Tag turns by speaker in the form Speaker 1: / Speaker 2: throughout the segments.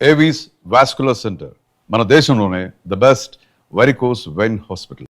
Speaker 1: Avis vascular centre మన దేశంలోనే the best varicose vein hospital.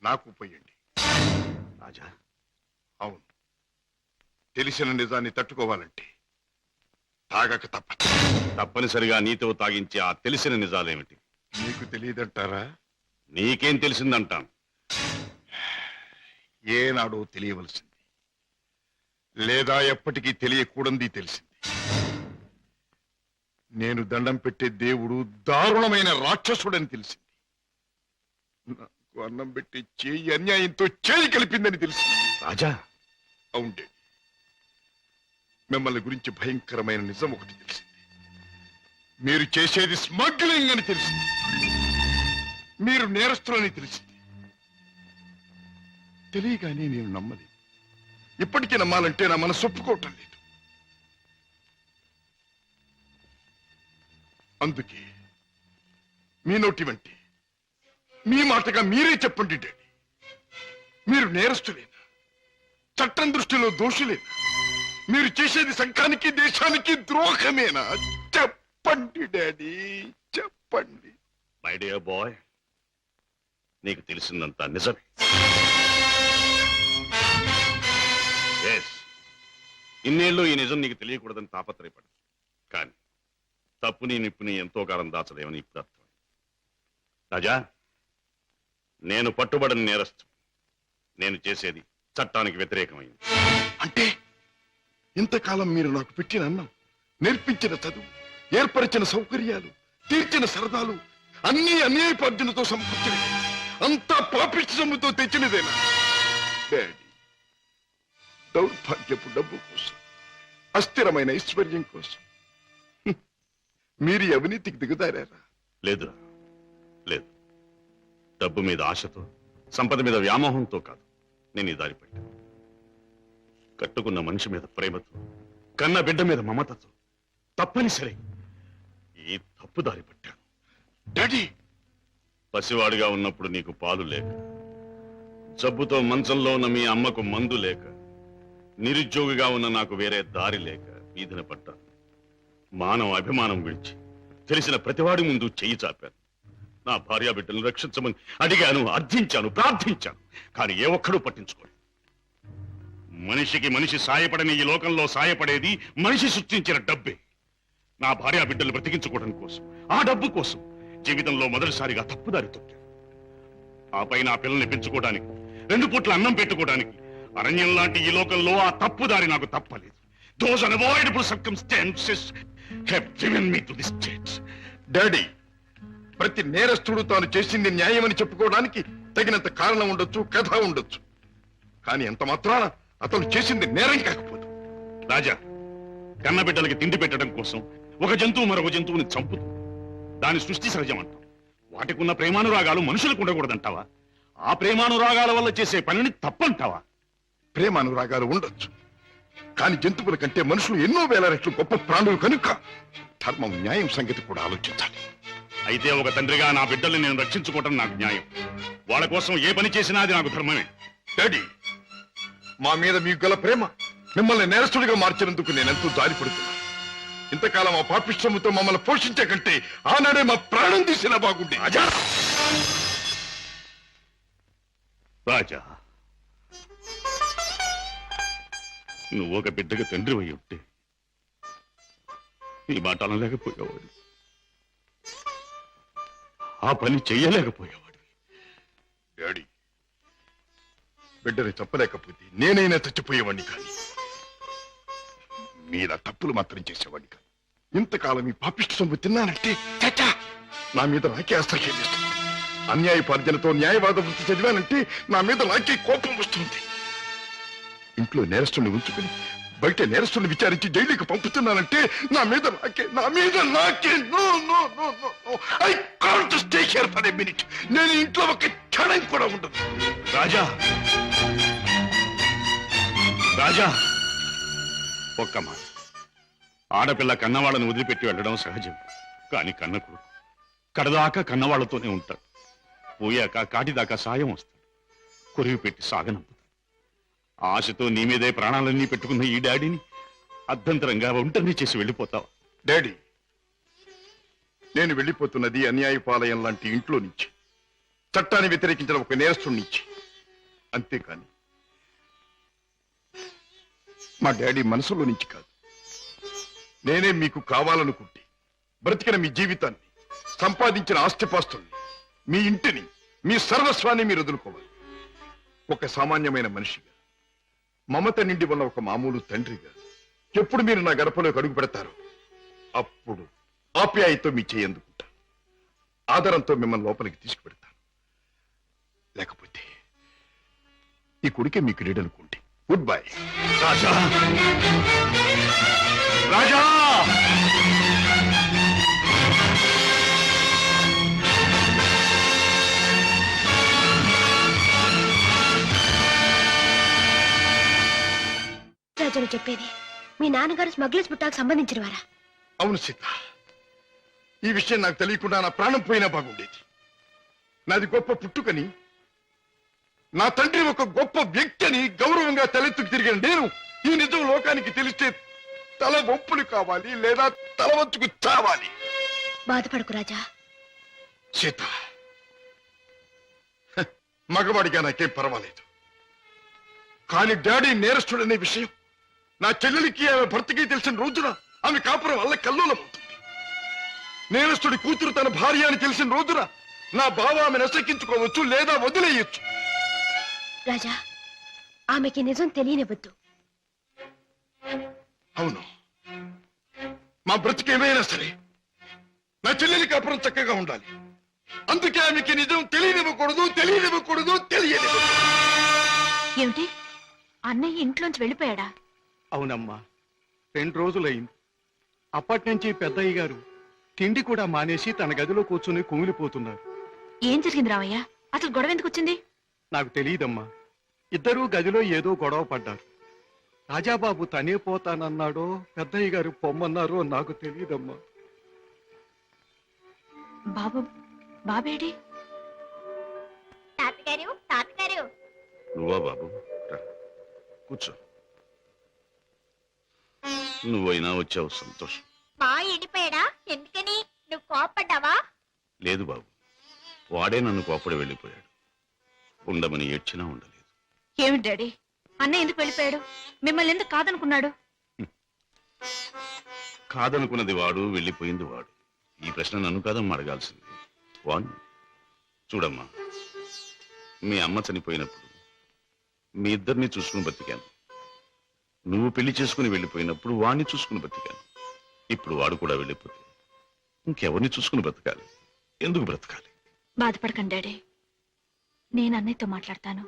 Speaker 2: నాకు పోయండి
Speaker 3: రాజా.
Speaker 2: అవును, తెలిసిన నిజాన్ని తట్టుకోవాలంటే తాగక తప్పదు.
Speaker 3: తప్పనిసరిగా నీతో తాగించే ఆ తెలిసిన నిజాలేమిటి?
Speaker 2: మీకు తెలియదంటారా?
Speaker 3: నీకేం తెలిసిందంటాను.
Speaker 2: ఏనాడో తెలియవలసింది, లేదా ఎప్పటికీ తెలియకూడదు తెలిసింది. నేను దండం పెట్టే దేవుడు దారుణమైన రాక్షసుడని తెలిసింది. నాకు అన్నం పెట్టి చేయి అన్యాయంతో చేయి కలిపిందని తెలిసింది.
Speaker 3: రాజా.
Speaker 2: అవుండే, మిమ్మల్ని గురించి భయంకరమైన నిజం ఒకటి తెలిసింది. మీరు చేసేది స్మగ్లింగ్ అని తెలిసింది. మీరు నేరస్తులని తెలిసింది. తెలియగానే నేను నమ్మలేదు. ఇప్పటికీ నమ్మాలంటే నా మనసు ఒప్పుకోవటం లేదు. అందుకే మీ నోటి వంటి మీ మాటగా మీరే చెప్పండి డాడీ, మీరు నేరస్తులేనా? చట్టం దృష్టిలో దోషులేనా? మీరు చేసేది సంఘానికి దేశానికి ద్రోహమేనా? చెప్పండి డాడీ, చెప్పండి.
Speaker 3: మై డియర్ బాయ్, నీకు తెలిసిందంతా నిజమే. ఇన్నేళ్ళు ఈ నిజం నీకు తెలియకూడదని తాపత్రయపడు. కానీ తప్పుని నిప్పుని ఎంతో కాలం దాచలేమని ఇప్పుడు అర్థం. రాజా, నేను పట్టుబడని నేరస్తు. నేను చేసేది చట్టానికి వ్యతిరేకమైంది.
Speaker 2: అంటే ఇంతకాలం మీరు నాకు పెట్టిన అన్నం, నేర్పించిన చదువు, ఏర్పరిచిన సౌకర్యాలు, తీర్చిన సరదాలు అన్ని అన్యాయపార్జనతో సమకూర్చినవి, అంతా పాపిష్టి సొమ్ముతో తెచ్చినదేనా? డాడీ, దౌర్భాగ్యపు డబ్బు కోసం, అస్థిరమైన ఐశ్వర్యం కోసం మీరు అవినీతికి దిగుదారా?
Speaker 3: లేదురా, లేదు. డబ్బు మీద ఆశతో, సంపద మీద వ్యామోహంతో కాదు నేను ఈ దారి పట్టాను. కట్టుకున్న మనిషి మీద ప్రేమతో, కన్న బిడ్డ మీద మమతతో తప్పనిసరి ఈ తప్పు దారి పట్టాను.
Speaker 2: డాడీ,
Speaker 3: పసివాడిగా ఉన్నప్పుడు నీకు పాలు లేక, జబ్బుతో మంచంలో ఉన్న మీ అమ్మకు మందు లేక, నిరుద్యోగిగా ఉన్న నాకు వేరే దారి లేక వీధిన పడ్డాను. మానవ అభిమానం విడిచి తెలిసిన ప్రతివాడి ముందు చెయ్యి చాపాను. నా భార్యా బిడ్డలను రక్షించమని అడిగాను, అర్థించాను, ప్రార్థించాను. కానీ ఏ ఒక్కడూ పట్టించుకోలేదు. మనిషికి మనిషి సాయపడని ఈ లోకంలో సాయపడేది మనిషి సృష్టించిన డబ్బే. నా భార్యా బిడ్డలు బ్రతికించుకోవడం కోసం, ఆ డబ్బు కోసం జీవితంలో మొదటిసారిగా తప్పుదారి తొక్కాను. ఆపై నా పిల్లల్ని పెంచుకోవడానికి, 2 పూట్ల అన్నం పెట్టుకోవడానికి అరణ్యం లాంటి ఈ లోకంలో ఆ తప్పుదారి నాకు తప్పలేదు. Those unavoidable circumstances have driven me to this state.
Speaker 2: Daddy, ప్రతి నేరస్తుడు తాను చేసింది న్యాయమని చెప్పుకోవడానికి తగినంత కారణం ఉండొచ్చు, కథ ఉండొచ్చు. కానీ ఎంత మాత్రాన అతను చేసింది నేరం కాకపోదు.
Speaker 3: రాజా, కన్నబిడ్డలకి తిండి పెట్టడం కోసం ఒక జంతువు మరొక జంతువుని చంపుతుంది. దాని సృష్టి సహజం అంటాం. వాటికి ఉన్న ప్రేమానురాగాలు మనుషులకు ఉండకూడదంటావా? ఆ ప్రేమానురాగాల వల్ల చేసే పనిని తప్పంటావా?
Speaker 2: ప్రేమానురాగాలు ఉండొచ్చు, కానీ జంతువుల కంటే మనుషులు ఎన్నో వేల రెట్లు గొప్ప ప్రాణులు కనుక ధర్మం, న్యాయం సంగతి కూడా ఆలోచించాలి.
Speaker 3: అయితే ఒక తండ్రిగా నా బిడ్డల్ని నేను రక్షించుకోవటం నాకు న్యాయం. వాళ్ళ కోసం ఏ పని చేసినా అది నాకు ధర్మమే.
Speaker 2: డాడీ, మా మీద మీకు గల ప్రేమ మిమ్మల్ని నేరస్తుడిగా మార్చినందుకు నేనెంతో జాలిపడుతున్నాను. ఇంతకాలం ఆ పాపిష్టముతో మమ్మల్ని పోషించే కంటే ఆనాడే మా ప్రాణం తీసినా బాగుండే.
Speaker 3: రాజా, నువ్వు ఒక బిడ్డగా తండ్రి అయి ఉంటే ఈ మాట అనలేకపోయేవాడు, ఆ పని చెయ్యలేకపోయేవాడు.
Speaker 2: డాడీ, బిడ్డని చెప్పలేకపోతే నేనైనా చచ్చిపోయేవాడిని, కానీ మీలా తప్పులు మాత్రం చేసేవాడిని కాదు. ఇంతకాలం ఈ పాపిష్టి సొమ్ము తిన్నానంటే చచ్చా నా మీద నాకే అసహ్యం వేస్తుంది. అన్యాయపార్జనతో న్యాయవాద వృత్తి చదివానంటే నా మీద నాకే కోపం వస్తుంది. ఇంట్లో నేరస్తుని ఉంచుకుని బయట నేరస్తుని విచారించి జైలుకి పంపుతున్నానంటే నా మీద నాకే no no no no no I can't stay here for a minute. నేను ఇంట్లో ఒక క్షణం కూడా ఉండదు.
Speaker 3: రాజా రాజా ఒక్క మాట. ఆడపిల్ల కన్నవాళ్ళని వదిలిపెట్టి వెళ్ళడం సహజం. కానీ కన్న కొడుకు కడదాకా కన్నవాళ్లతోనే ఉంటాడు. పోయాక కాటిదాకా సాయం వస్తాడు. కొరివి పెట్టి సాగనంపుతాడు. ఆశతో నీ మీదే ప్రాణాలన్నీ పెట్టుకున్న ఈ డాడీని అర్ధంతరంగా ఒంటరిని చేసి వెళ్ళిపోతావా?
Speaker 2: డాడీ, నేను వెళ్ళిపోతున్నది అన్యాయపాలయం లాంటి ఇంట్లో నుంచి, చట్టాన్ని వ్యతిరేకించిన ఒక నేరస్తుడి నుంచి. అంతేకాని మా డాడీ మనసులో నుంచి కాదు. నేనే మీకు కావాలనుకుంటే బ్రతికిన మీ జీవితాన్ని, సంపాదించిన ఆస్తిపాస్తుల్ని, మీ ఇంటిని, మీ సర్వస్వాన్ని మీరు వదులుకోవాలి. ఒక సామాన్యమైన మనిషిగా, మమత నిండి ఉన్న ఒక మామూలు తండ్రిగా ఎప్పుడు మీరు నా గడపలోకి అడుగు పెడతారో అప్పుడు ఆప్యాయతో మీ చేయి అందుకుంటాను. ఆదరంతో మిమ్మల్ని లోపలికి తీసుకుపెడతాను. లేకపోతే ఈ కొడుకే మీకు రీడనుకోండి. Good bye.
Speaker 3: రాజా రాజా
Speaker 4: రాజును చెప్పేది మీ నాన్నగారు స్మగ్లర్స్ బుట్టాకు సంబంధించిన వారా?
Speaker 2: అవును సీత, ఈ విషయం నాకు తెలియకుండా నా ప్రాణం పోయినా బాగుండేది. నాది గొప్ప పుట్టుకని, నా తండ్రి ఒక గొప్ప వ్యక్తి అని గౌరవంగా తలెత్తుకు తిరిగిన నేను ఈ నిజం లోకానికి తెలిస్తే తల వంపులు కావాలి, లేదా తల వంచుకు చావాలి.
Speaker 4: బాధపడకు రాజా.
Speaker 2: సీత, మగవాడిగా నాకేం పర్వాలేదు. కానీ డాడీ నేరస్తుడనే విషయం నా చెల్లెలికి, ఆమె భర్తకి తెలిసిన రోజున ఆమె కాపురం వల్ల కల్లోలమవుతుంది. నేరస్తుడి కూతురు తన భార్య అని తెలిసిన రోజున నా బావ ఆమెను అసక్కించుకోవచ్చు, లేదా వదిలేయచ్చు.
Speaker 4: రాజా, ఆమెకి నిజం తెలియనివ్వద్దు.
Speaker 2: అవును, మా బ్రతికేమైనా సరే నా చెల్లెలి కాపురం చక్కగా ఉండాలి. అందుకే ఆమెకి నిజం తెలియనివ్వకూడదు.
Speaker 4: ఏమిటి, అన్నయ్య ఇంట్లోంచి వెళ్ళిపోయాడా?
Speaker 5: అవునమ్మా, 2 రోజులైంది. అప్పటి నుంచి పెద్దయ్య గారు తిండి కూడా మానేసి తన గదిలో కూర్చుని కుమిలిపోతున్నారు.
Speaker 4: ఏం జరిగింది రామయ్య? అసలు గొడవ ఎందుకు వచ్చింది?
Speaker 5: నాకు తెలియదమ్మా. ఇద్దరూ గదిలో ఏదో గొడవ పడ్డారు. రాజాబాబు తనే పోతానన్నాడో పెద్దయ్య గారు పొమ్మన్నారో నాకు తెలియదమ్మా.
Speaker 4: బాబేడి?
Speaker 6: తాతగారు
Speaker 3: నువ్వా బాబు? రా, కూర్చో. నువ్వైనా వచ్చావు, సంతోషం.
Speaker 6: మా ఎండిపోయాడా? ఎందుకని? నువ్వు కోపడ్డావా?
Speaker 3: లేదు బాబు, వాడే నన్ను కోపడి వెళ్ళిపోయాడు. ఉండమని ఏడ్చినా ఉండలేదు.
Speaker 4: ఏమిటి డాడీ, అన్నయ్య ఎందుకు వెళ్ళిపోయాడు? మిమ్మల్ని ఎందుకు కాదనుకున్నాడు?
Speaker 3: కాదనుకున్నది వాడు, వెళ్ళిపోయింది వాడు. ఈ ప్రశ్న నన్ను కాదమ్మా అడగాల్సింది. వాణ్ణి చూడమ్మా, మీ అమ్మ చనిపోయినప్పుడు మీ ఇద్దరిని చూసుకుని బతికాను. నువ్వు పెళ్లి చేసుకుని వెళ్ళిపోయినప్పుడు వాణ్ణి చూసుకుని బతికాను. ఇప్పుడు వాడు కూడా వెళ్ళిపోతే ఇంకెవరిని చూసుకుని బ్రతకాలి? ఎందుకు బ్రతకాలి?
Speaker 4: బాధపడకండి డాడీ, నేను అన్నయ్యతో మాట్లాడతాను.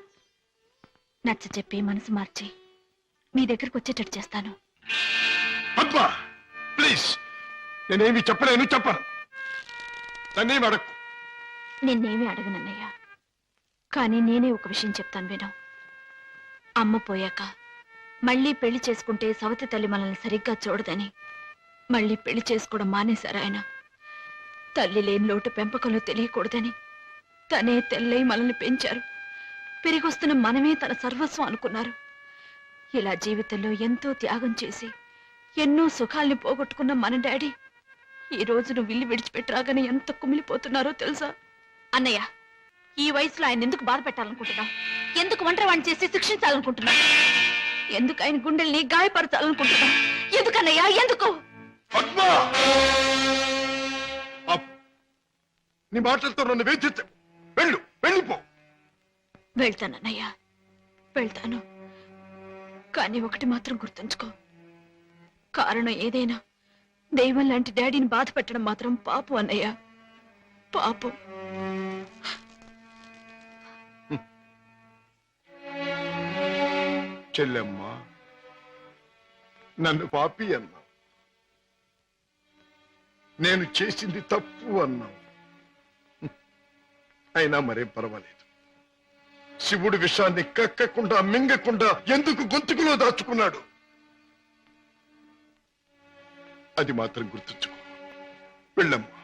Speaker 4: నచ్చ చెప్పి మనసు మార్చి మీ దగ్గరకు వచ్చేటట్టు చేస్తాను.
Speaker 2: పద్మా, ప్లీజ్, నేనేమి చెప్పలేను, చెప్పను. నన్నేమి అడగకు.
Speaker 4: నిన్నేమీ అడగనన్నయ్య, కానీ నేనే ఒక విషయం చెప్తాను విను. అమ్మ పోయాక మళ్ళీ పెళ్లి చేసుకుంటే సవతి తల్లి మనల్ని సరిగ్గా చూడదని మళ్ళీ పెళ్లి చేసుకోవడం మానేశారు ఆయన. తల్లి లేని లోటు పెంపకంలో తెలియకూడదని తనే తెల్లై మనల్ని పెంచారు. పెరిగొస్తున్న మనమే తన సర్వస్వం అనుకున్నారు. ఇలా జీవితంలో ఎంతో త్యాగం చేసి ఎన్నో సుఖాల్ని పోగొట్టుకున్న మన డాడీ ఈ రోజు నువ్వు ఇల్లు విడిచిపెట్టరాగానే ఎంత కుమిలిపోతున్నారో తెలుసా? అన్నయ్య, ఈ వయసులో ఆయన ఎందుకు బాధ పెట్టాలనుకుంటున్నావు? ఎందుకు ఒంటరివాణ్ణి చేసి శిక్షించాలనుకుంటున్నావు? ఎందుకు ఆయన గుండెల్ని గాయపరచాలనుకుంటున్నావు? ఎందుకన్నయ్యా, ఎందుకు?
Speaker 2: పద్మా, నీ మాటలతో నన్ను వేధించకు. వెళ్ళిపో.
Speaker 4: వెళ్తానన్నయ్యా, వెళ్తాను. కానీ ఒకటి మాత్రం గుర్తుంచుకో, కారణం ఏదైనా దైవం లాంటి డాడీని బాధ పెట్టడం మాత్రం పాపం అన్నయ్య, పాపం.
Speaker 2: చెల్లెమ్మా, నన్ను పాపి అన్నావు, నేను చేసింది తప్పు అన్నావు. అయినా మరేం పర్వాలేదు. శివుడు విషాన్ని కక్కకుండా మింగకుండా ఎందుకు గొంతుకులో దాచుకున్నాడు అది మాత్రం గుర్తుంచుకో. వెళ్ళమ్మా.